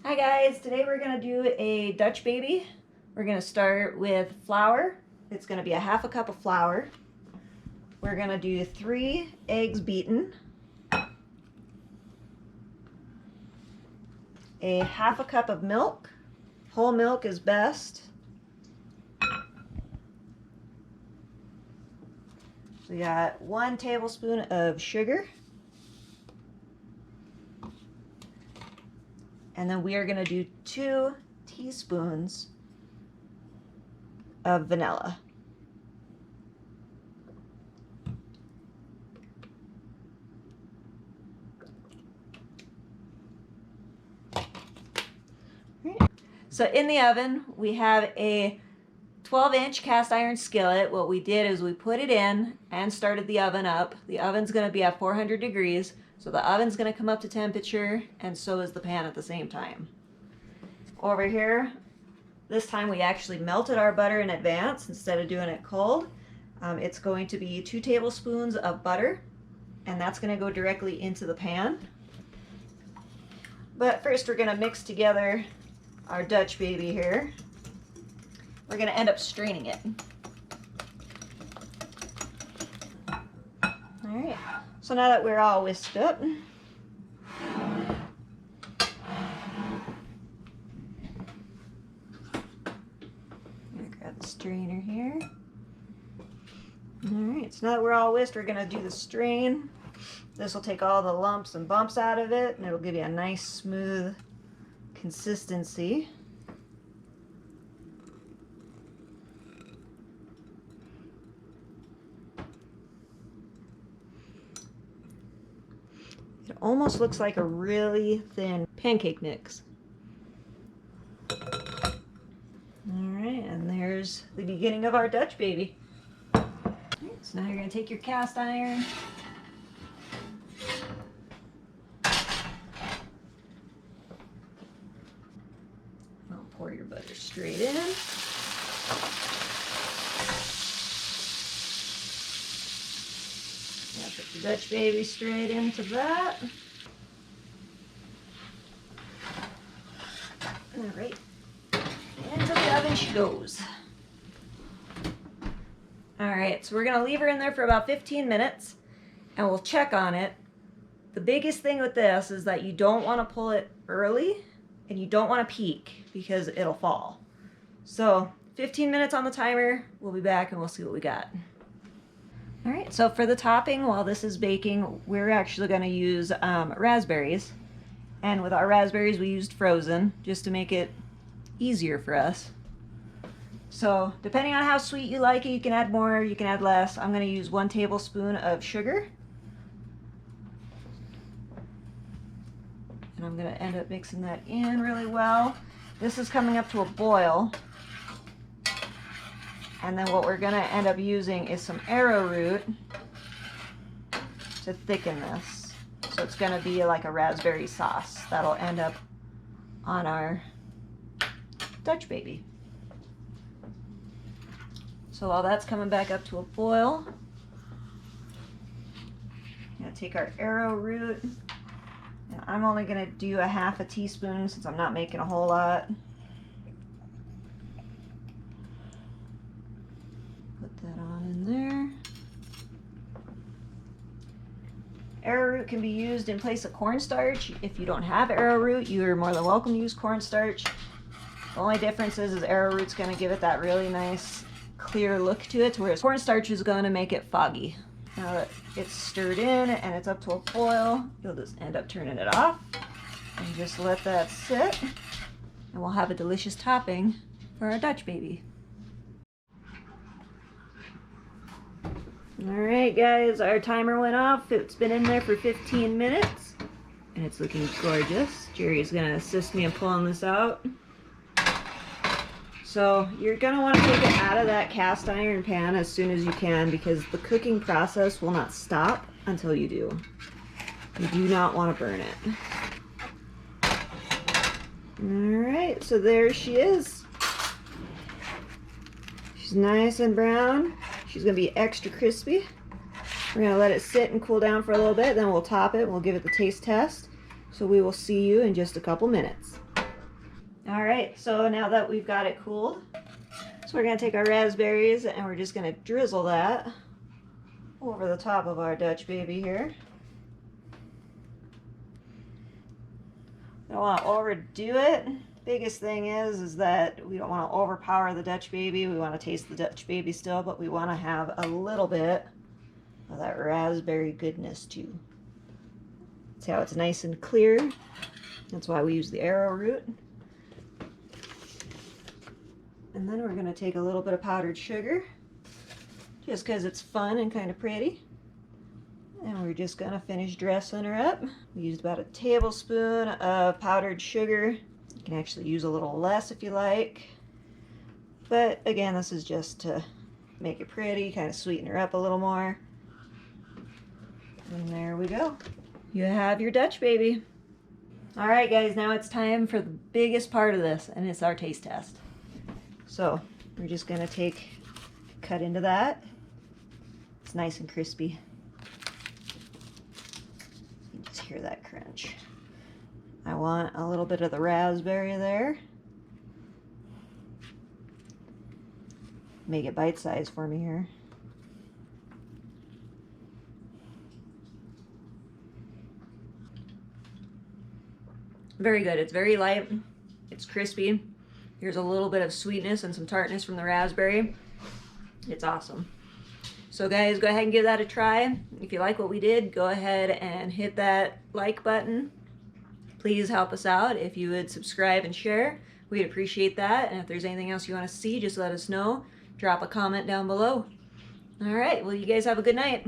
Hi guys, today we're going to do a Dutch baby. We're going to start with flour. It's going to be a half a cup of flour. We're going to do 3 eggs beaten, a half a cup of milk. Whole milk is best. We got 1 tablespoon of sugar. And then we are going to do 2 teaspoons of vanilla. So in the oven, we have a 12-inch cast iron skillet. What we did is we put it in and started the oven up. The oven's going to be at 400 degrees. So the oven's going to come up to temperature, and so is the pan at the same time. Over here, this time we actually melted our butter in advance instead of doing it cold. It's going to be 2 tablespoons of butter, and that's going to go directly into the pan. But first we're going to mix together our Dutch baby here. We're going to end up straining it. All right. So now that we're all whisked up, grab the strainer here. All right, so now that we're all whisked, we're gonna do the strain. This will take all the lumps and bumps out of it, and it'll give you a nice smooth consistency. It almost looks like a really thin pancake mix. All right, and there's the beginning of our Dutch baby. Right, so now you're going to take your cast iron. I'll pour your butter straight in. Put the Dutch baby straight into that. All right, into the oven she goes. All right, so we're gonna leave her in there for about 15 minutes and we'll check on it. The biggest thing with this is that you don't wanna pull it early and you don't wanna peek because it'll fall. So 15 minutes on the timer, we'll be back and we'll see what we got. All right, so for the topping, while this is baking, we're actually going to use raspberries. And with our raspberries, we used frozen just to make it easier for us. So depending on how sweet you like it, you can add more, you can add less. I'm going to use 1 tablespoon of sugar. And I'm going to end up mixing that in really well. This is coming up to a boil. And then what we're going to end up using is some arrowroot to thicken this. So it's going to be like a raspberry sauce that'll end up on our Dutch baby. So while that's coming back up to a boil, I'm going to take our arrowroot. And I'm only going to do a half a teaspoon since I'm not making a whole lot. That on in there. Arrowroot can be used in place of cornstarch. If you don't have arrowroot, you're more than welcome to use cornstarch. The only difference is arrowroot's going to give it that really nice clear look to it, whereas cornstarch is going to make it foggy. Now that it's stirred in and it's up to a boil, you'll just end up turning it off and just let that sit, and we'll have a delicious topping for our Dutch baby. Alright guys, our timer went off. It's been in there for 15 minutes and it's looking gorgeous. Jerry's going to assist me in pulling this out. So you're going to want to take it out of that cast iron pan as soon as you can because the cooking process will not stop until you do. You do not want to burn it. Alright, so there she is. She's nice and brown. She's going to be extra crispy. We're going to let it sit and cool down for a little bit, then we'll top it and we'll give it the taste test. So we will see you in just a couple minutes. All right, so now that we've got it cooled, so we're gonna take our raspberries and we're just gonna drizzle that over the top of our Dutch baby here. Don't want to overdo it. Biggest thing is that we don't want to overpower the Dutch baby. We want to taste the Dutch baby still, but we want to have a little bit of that raspberry goodness too. See how it's nice and clear? That's why we use the arrowroot. And then we're going to take a little bit of powdered sugar, just because it's fun and kind of pretty. And we're just going to finish dressing her up. We used about a tablespoon of powdered sugar. You can actually use a little less if you like. But again, this is just to make it pretty, kind of sweeten her up a little more. And there we go. You have your Dutch baby. All right, guys, now it's time for the biggest part of this, and it's our taste test. So we're just gonna cut into that. It's nice and crispy. You can just hear that crunch. I want a little bit of the raspberry there. Make it bite-sized for me here. Very good. It's very light. It's crispy. Here's a little bit of sweetness and some tartness from the raspberry. It's awesome. So guys, go ahead and give that a try. If you like what we did, go ahead and hit that like button. Please help us out. If you would subscribe and share, we'd appreciate that. And if there's anything else you want to see, just let us know. Drop a comment down below. All right, well, you guys have a good night.